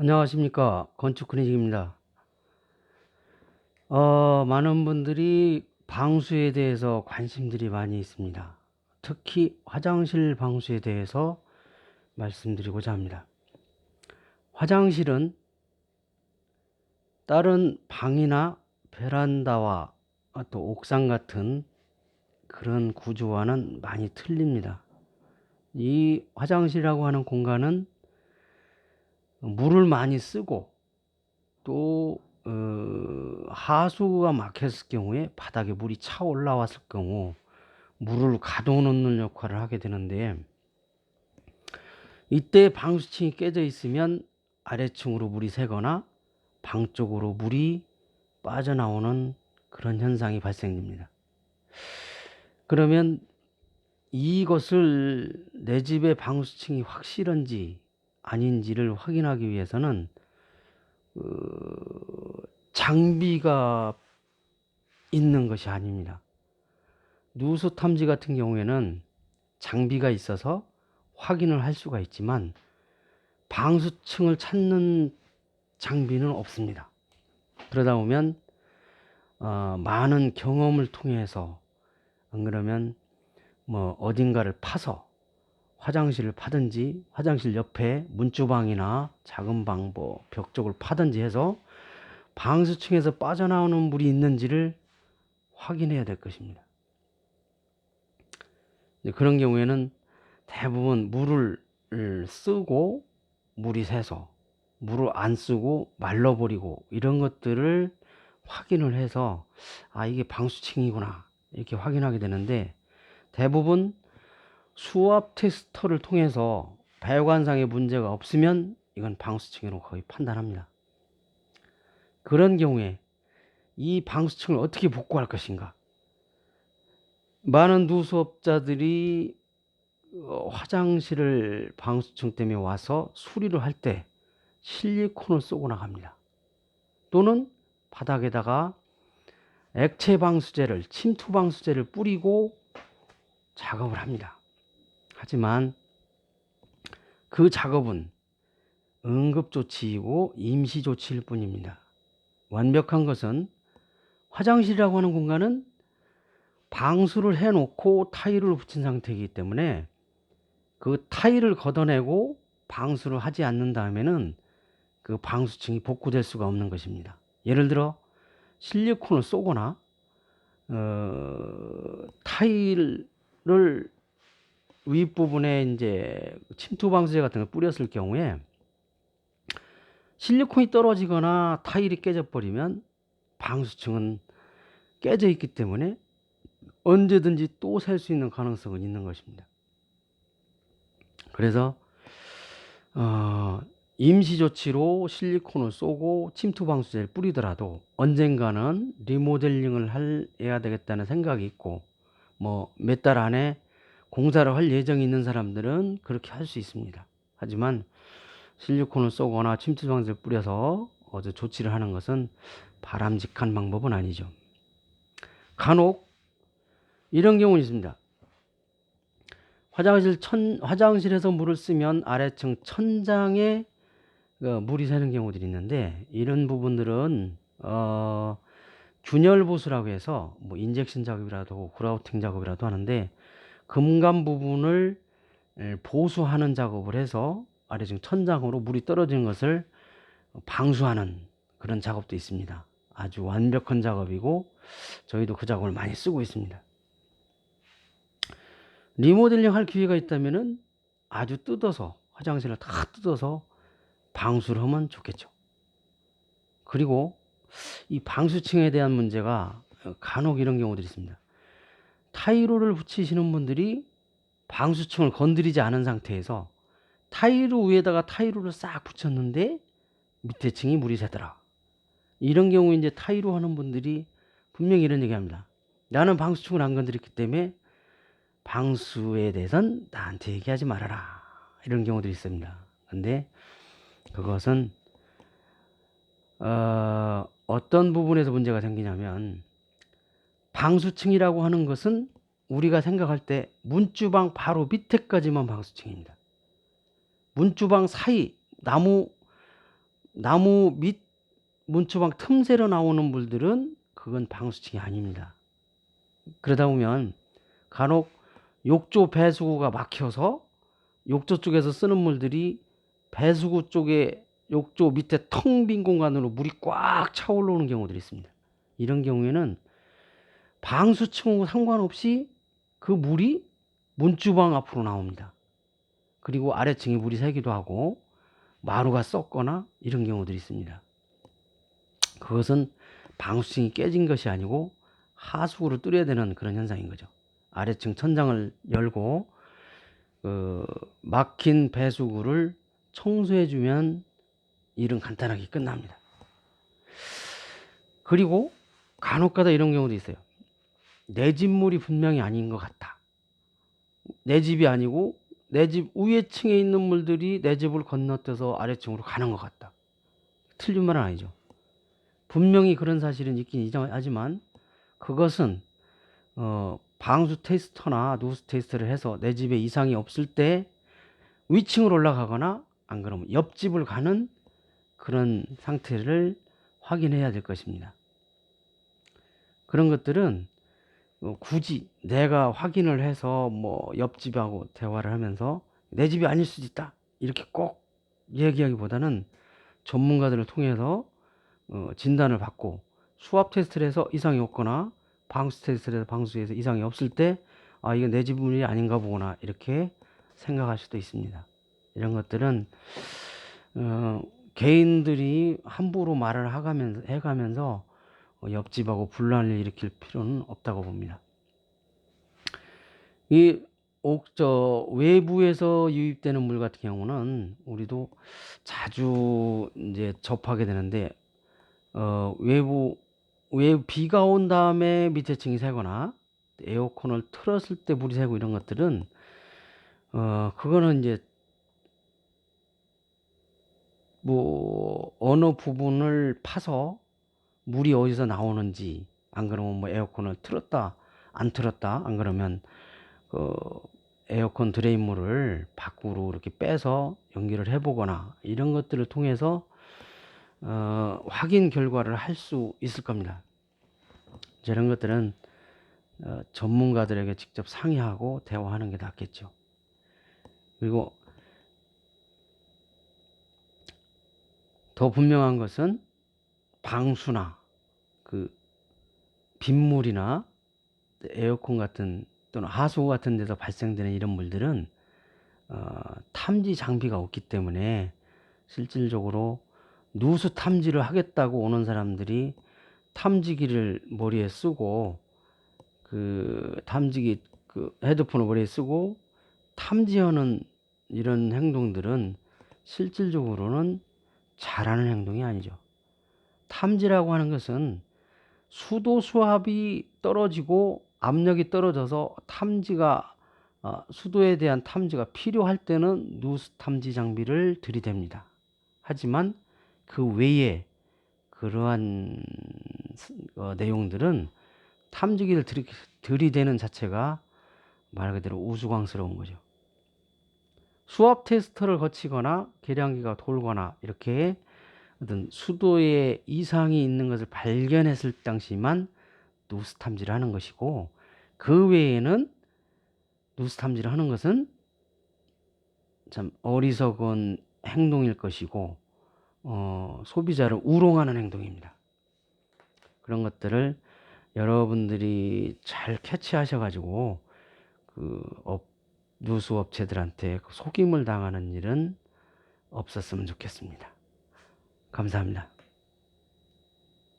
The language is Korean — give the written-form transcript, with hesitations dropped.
안녕하십니까. 건축크리직입니다. 많은 분들이 방수에 대해서 관심들이 많이 있습니다. 특히 화장실 방수에 대해서 말씀드리고자 합니다. 화장실은 다른 방이나 베란다와 또 옥상 같은 그런 구조와는 많이 틀립니다. 이 화장실이라고 하는 공간은 물을 많이 쓰고 또 하수구가 막혔을 경우에 바닥에 물이 차 올라왔을 경우 물을 가둬놓는 역할을 하게 되는데, 이때 방수층이 깨져 있으면 아래층으로 물이 새거나 방 쪽으로 물이 빠져나오는 그런 현상이 발생됩니다. 그러면 이것을 내 집의 방수층이 확실한지 아닌지를 확인하기 위해서는 장비가 있는 것이 아닙니다. 누수 탐지 같은 경우에는 장비가 있어서 확인을 할 수가 있지만 방수층을 찾는 장비는 없습니다. 그러다 보면 많은 경험을 통해서, 안 그러면 뭐 어딘가를 파서 화장실을 파든지 화장실 옆에 문주방이나 작은 방 벽 쪽을 파든지 해서 방수층에서 빠져나오는 물이 있는지를 확인해야 될 것입니다. 그런 경우에는 대부분 물을 쓰고 물이 새서 물을 안 쓰고 말라버리고 이런 것들을 확인을 해서 이게 방수층이구나 이렇게 확인하게 되는데, 대부분 수압 테스터를 통해서 배관상의 문제가 없으면 이건 방수층으로 거의 판단합니다. 그런 경우에 이 방수층을 어떻게 복구할 것인가? 많은 누수업자들이 화장실을 방수층 때문에 와서 수리를 할 때 실리콘을 쏘고 나갑니다. 또는 바닥에다가 액체 방수제를, 침투 방수제를 뿌리고 작업을 합니다. 하지만 그 작업은 응급조치이고 임시조치일 뿐입니다. 완벽한 것은, 화장실이라고 하는 공간은 방수를 해놓고 타일을 붙인 상태이기 때문에 그 타일을 걷어내고 방수를 하지 않는 다음에는 그 방수층이 복구될 수가 없는 것입니다. 예를 들어 실리콘을 쏘거나 타일을 윗부분에 이제 침투 방수제 같은 걸 뿌렸을 경우에 실리콘이 떨어지거나 타일이 깨져 버리면 방수층은 깨져 있기 때문에 언제든지 또 셀 수 있는 가능성은 있는 것입니다. 그래서 임시조치로 실리콘을 쏘고 침투 방수제를 뿌리더라도 언젠가는 리모델링을 해야 되겠다는 생각이 있고, 뭐 몇 달 안에 공사를 할 예정이 있는 사람들은 그렇게 할 수 있습니다. 하지만 실리콘을 쏘거나 침투 방수제를 뿌려서 조치를 하는 것은 바람직한 방법은 아니죠. 간혹 이런 경우는 있습니다. 화장실에서 물을 쓰면 아래층 천장에 물이 새는 경우들이 있는데, 이런 부분들은 균열 보수라고 해서 뭐 인젝션 작업이라도 하고 그라우팅 작업이라도 하는데, 금간 부분을 보수하는 작업을 해서 아래층 천장으로 물이 떨어지는 것을 방수하는 그런 작업도 있습니다. 아주 완벽한 작업이고 저희도 그 작업을 많이 쓰고 있습니다. 리모델링 할 기회가 있다면은 아주 뜯어서, 화장실을 다 뜯어서 방수를 하면 좋겠죠. 그리고 이 방수층에 대한 문제가 간혹 이런 경우들이 있습니다. 타일로를 붙이시는 분들이 방수층을 건드리지 않은 상태에서 타일로 위에다가 타일로를 싹 붙였는데 밑에 층이 물이 새더라. 이런 경우 이제 타일로 하는 분들이 분명히 이런 얘기합니다. 나는 방수층을 안 건드렸기 때문에 방수에 대해서는 나한테 얘기하지 말아라. 이런 경우들이 있습니다. 근데 그것은 어떤 부분에서 문제가 생기냐면, 방수층이라고 하는 것은 우리가 생각할 때 문주방 바로 밑에까지만 방수층입니다. 문주방 사이 나무 나무 밑 문초방 틈새로 나오는 물들은 그건 방수층이 아닙니다. 그러다 보면 간혹 욕조 배수구가 막혀서 욕조 쪽에서 쓰는 물들이 배수구 쪽에 욕조 밑에 텅 빈 공간으로 물이 꽉 차 올라오는 경우들이 있습니다. 이런 경우에는 방수층하고 상관없이 그 물이 문주방 앞으로 나옵니다. 그리고 아래층에 물이 새기도 하고 마루가 썩거나 이런 경우들이 있습니다. 그것은 방수층이 깨진 것이 아니고 하수구로 뚫어야 되는 그런 현상인 거죠. 아래층 천장을 열고 막힌 배수구를 청소해주면 일은 간단하게 끝납니다. 그리고 간혹가다 이런 경우도 있어요. 내 집 물이 분명히 아닌 것 같다. 내 집이 아니고 내 집 위에 층에 있는 물들이 내 집을 건너뛰어서 아래층으로 가는 것 같다. 틀린 말은 아니죠. 분명히 그런 사실은 있긴 하지만 그것은 방수 테스터나 누수 테스트를 해서 내 집에 이상이 없을 때 위층으로 올라가거나 안 그러면 옆집을 가는 그런 상태를 확인해야 될 것입니다. 그런 것들은 굳이 내가 확인을 해서 뭐 옆집하고 대화를 하면서 내 집이 아닐 수도 있다 이렇게 꼭 얘기하기보다는 전문가들을 통해서 진단을 받고 수압 테스트를 해서 이상이 없거나 방수 테스트를 해서 방수에서 이상이 없을 때 아 이건 내 집물이 아닌가 보구나 이렇게 생각할 수도 있습니다. 이런 것들은 개인들이 함부로 말을 해가면서 옆집하고 분란을 일으킬 필요는 없다고 봅니다. 이 외부에서 유입되는 물 같은 경우는 우리도 자주 이제 접하게 되는데 외부 비가 온 다음에 밑에 층이 새거나 에어컨을 틀었을 때 물이 새고 이런 것들은 그거는 이제 뭐 어느 부분을 파서 물이 어디서 나오는지 안 그러면 뭐 에어컨을 틀었다 안 틀었다 안 그러면 그 에어컨 드레인 물을 밖으로 이렇게 빼서 연기를 해보거나 이런 것들을 통해서 확인 결과를 할 수 있을 겁니다. 이런 것들은 전문가들에게 직접 상의하고 대화하는 게 낫겠죠. 그리고 더 분명한 것은 방수나 그 빗물이나 에어컨 같은 또는 하수구 같은 데서 발생되는 이런 물들은 탐지 장비가 없기 때문에 실질적으로 누수 탐지를 하겠다고 오는 사람들이 탐지기를 머리에 쓰고 그 탐지기 그 헤드폰을 머리에 쓰고 탐지하는 이런 행동들은 실질적으로는 잘하는 행동이 아니죠. 탐지라고 하는 것은 수도 수압이 떨어지고 압력이 떨어져서 탐지가 수도에 대한 탐지가 필요할 때는 누수 탐지 장비를 들이댑니다. 하지만 그 외에 그러한 내용들은 탐지기를 들이대는 자체가 말 그대로 우스꽝스러운 거죠. 수압 테스터를 거치거나 계량기가 돌거나 이렇게 어떤 수도에 이상이 있는 것을 발견했을 당시만 누수 탐지를 하는 것이고 그 외에는 누수 탐지를 하는 것은 참 어리석은 행동일 것이고 소비자를 우롱하는 행동입니다. 그런 것들을 여러분들이 잘 캐치하셔가지고 그 누수 업체들한테 속임을 당하는 일은 없었으면 좋겠습니다. 감사합니다.